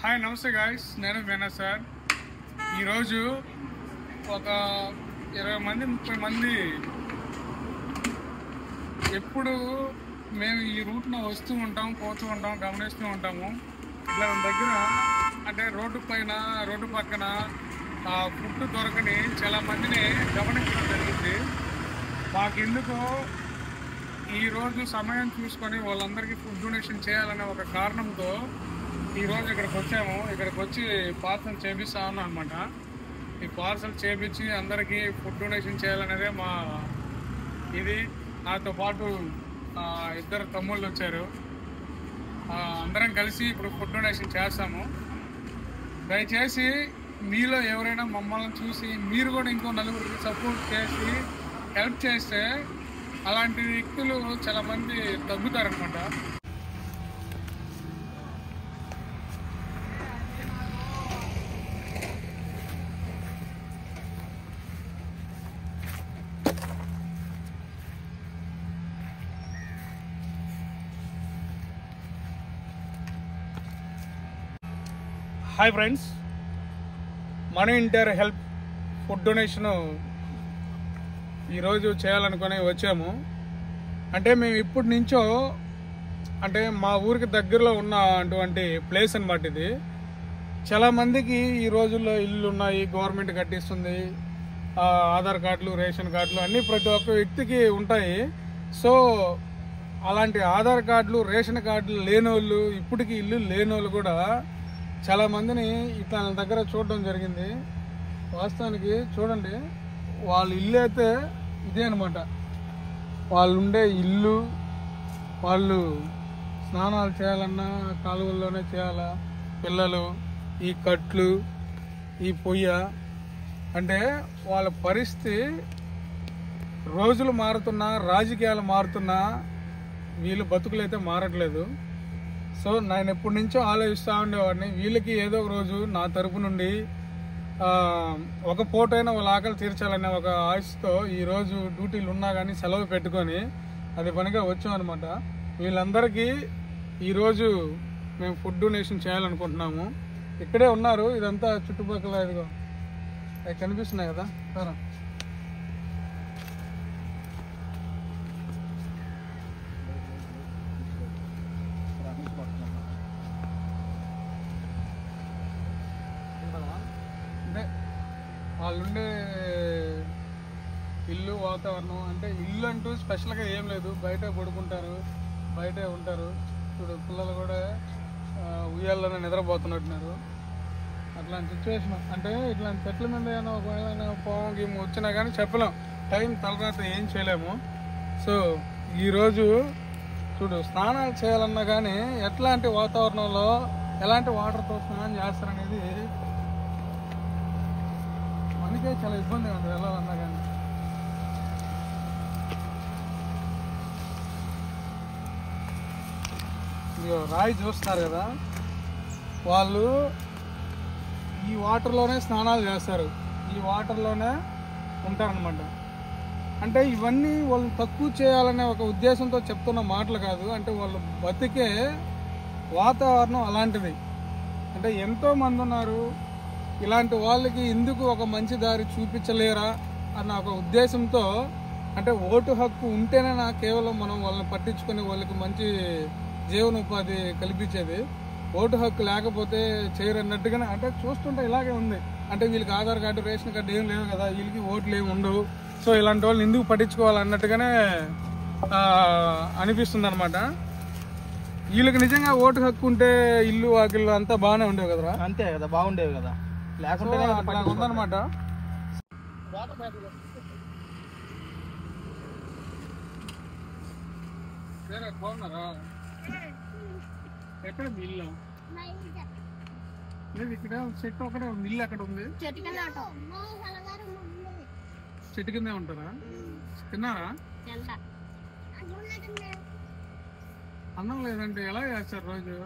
Hi నమస్తే guys, నేను వేనా sir. ఈరోజు ఒక 20 మంది 30 మంది ఎప్పుడు మేము ఈ రూట్ను వస్తూ ఉంటాం, పోతూ ఉంటాం, గమనిస్తూ ఉంటాము. ఇట్లా మన దగ్గర అంటే రోడ్డు పక్కన ఫుడ్ దొరకని చాలా మందిని గమనించడం జరిగింది. మాకెందుకో ఈరోజు సమయం చూసుకొని వాళ్ళందరికీ ఫుడ్ డొనేషన్ చేయాలనే ఒక కారణంతో ఈరోజు ఇక్కడికి వచ్చాము. ఇక్కడికి వచ్చి పార్సల్ చేపిస్తా ఉన్నాం అనమాట. ఈ పార్సల్ చేపించి అందరికీ ఫుడ్ డొనేషన్ చేయాలనేదే మా ఇది. నాతో పాటు 2 తమ్ముళ్ళు వచ్చారు. అందరం కలిసి ఇప్పుడు ఫుడ్ డొనేషన్ చేస్తాము. దయచేసి మీలో ఎవరైనా మమ్మల్ని చూసి మీరు కూడా ఇంకో నలుగురికి సపోర్ట్ చేసి హెల్ప్ చేస్తే అలాంటి వ్యక్తులు చాలా మంది తగ్గుతారనమాట. హాయ్ ఫ్రెండ్స్, మన ఇంటర్ హెల్ప్ ఫుడ్ డొనేషను ఈరోజు చేయాలనుకొని వచ్చాము. అంటే మేము ఇప్పటి నుంచో అంటే మా ఊరికి దగ్గరలో ఉన్న అటువంటి ప్లేస్ అన్నమాట ఇది. చాలామందికి ఈ రోజుల్లో ఇల్లు ఉన్నాయి, గవర్నమెంట్ కట్టిస్తుంది, ఆధార్ కార్డులు, రేషన్ కార్డులు అన్నీ ప్రతి ఒక్క వ్యక్తికి ఉంటాయి. సో అలాంటి ఆధార్ కార్డులు, రేషన్ కార్డులు లేనోళ్ళు, ఇప్పటికి ఇల్లు లేనోళ్ళు కూడా చాలా మందిని ఇట్లా దగ్గర చూడడం జరిగింది. వాస్తవానికి చూడండి, వాళ్ళ ఇల్లు అయితే ఇదే అనమాట. వాళ్ళు ఉండే ఇల్లు, వాళ్ళు స్నానాలు చేయాలన్నా కాలువల్లోనే చేయాలా, పిల్లలు, ఈ కట్లు, ఈ పొయ్య, అంటే వాళ్ళ పరిస్థితి రోజులు మారుతున్నా, రాజకీయాలు మారుతున్నా వీళ్ళు బతుకులైతే మారట్లేదు. సో నేను ఎప్పటి నుంచో ఆలోచిస్తూ ఉండేవాడిని, వీళ్ళకి ఏదో ఒక రోజు నా తరపు నుండి ఒక పూటైనా వాళ్ళ ఆకలి తీర్చాలనే ఒక ఆశతో ఈరోజు డ్యూటీలు ఉన్నా కానీ సెలవు పెట్టుకొని అది పనిగా వచ్చామన్నమాట. వీళ్ళందరికీ ఈరోజు మేము ఫుడ్ డొనేషన్ చేయాలనుకుంటున్నాము. ఇక్కడే ఉన్నారు, ఇదంతా చుట్టుపక్కల ఇదిగో అవి కనిపిస్తున్నాయి కదా సార్. అంటే వాళ్ళుండే ఇల్లు, వాతావరణం, అంటే ఇల్లు అంటూ స్పెషల్గా ఏం లేదు, బయట పడుకుంటారు, బయటే ఉంటారు. ఇప్పుడు పిల్లలు కూడా ఉయ్యాల్లోనే నిద్రపోతున్నట్టున్నారు. అట్లాంటి సిచ్యువేషన్. అంటే ఇట్లాంటి చెట్ల మీద ఏమైనా ఒకవేళ పొగ గీము వచ్చినా కానీ చెప్పలేం, టైం తర్వాత ఏం చేయలేము. సో ఈరోజు చూడు, స్నానాలు చేయాలన్నా కానీ ఎట్లాంటి వాతావరణంలో ఎలాంటి వాటర్తో స్నానం చేస్తారనేది మనకే చాలా ఇబ్బందిగా ఉంటుంది వెళ్ళాలన్నా కానీ. ఇదిగో రాయి చూస్తున్నారు కదా, వాళ్ళు ఈ వాటర్లోనే స్నానాలు చేస్తారు, ఈ వాటర్లోనే ఉంటారనమాట. అంటే ఇవన్నీ వాళ్ళు తక్కువ చేయాలనే ఒక ఉద్దేశంతో చెప్తున్న మాటలు కాదు. అంటే వాళ్ళు బతికే వాతావరణం అలాంటిది. అంటే ఎంతోమంది ఉన్నారు, ఇలాంటి వాళ్ళకి ఎందుకు ఒక మంచి దారి చూపించలేరా అన్న ఒక ఉద్దేశంతో, అంటే ఓటు హక్కు ఉంటేనే కేవలం మనం వాళ్ళని పట్టించుకొని వాళ్ళకి మంచి జీవనోపాధి కల్పించేది. ఓటు హక్కు లేకపోతే చేయరన్నట్టుగానే, అంటే చూస్తుంటే ఇలాగే ఉంది. అంటే వీళ్ళకి ఆధార్ కార్డు, రేషన్ కార్డు ఏం లేవు కదా, వీళ్ళకి ఓట్లు ఏమి ఉండవు. సో ఇలాంటి వాళ్ళని ఎందుకు పట్టించుకోవాలన్నట్టుగానే అనిపిస్తుంది అనమాట. వీళ్ళకి నిజంగా ఓటు హక్కు ఉంటే ఇల్లు, వాకిళ్ళు అంతా బాగానే ఉండేవి కదరా. అంతే కదా, బాగుండేవి కదా, లేకుంటే ఉందన్నమాట. బాగున్నారా? ఎక్కడ మీ ఇల్లు? లేదు, ఇక్కడ చెట్టు ఒకటే ఉంది, ఇల్లు అక్కడ ఉంది. చెట్టు కిందే ఉంటారా? తిన్నారా? అన్నం లేదంటే ఎలా చేస్తారు రోజు?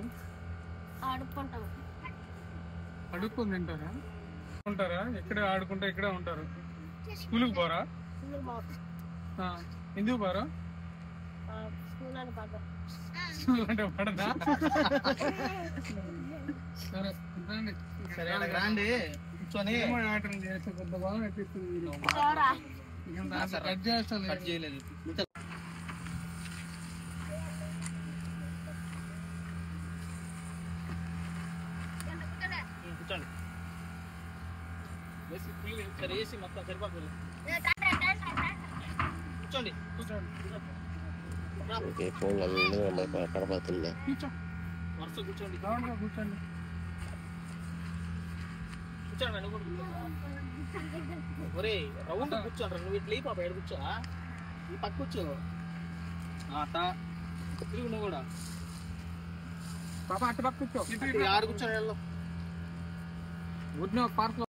అడుక్కొని తింటారా? ఉంటారా? ఇక్కడే ఆడుకుంటా ఇక్కడే ఉంటారు. స్కూల్కి పోరా? ఎందుకు పోరా? స్కూల్ అంటే పడదా? సరే రండి. సరే రండి కూర్చొని ఏమో ఆటలు చేస్తే కొద్ది బాగా అనిపిస్తుంది. ఇక దాంట్లో కట్ చేస్తాను. కట్ చేయలేదు. కూర్చోండి. సరే వేసి మొత్తం సరిపోతుంది. కూర్చోండి కనపడుతుంది. వరుస కూర్చోండి. రౌండ్గా కూర్చోండి. కూర్చోండి నువ్వు ఒరే రౌండ్ కూర్చోండి. నువ్వు ఇట్లా పాప ఎక్కడ కూర్చో. ఈ పక్క కూర్చో. తిరుగు నువ్వు కూడా. పాప అటు పక్క కూర్చో. ఆరు కూర్చోండి. పార్క్ లో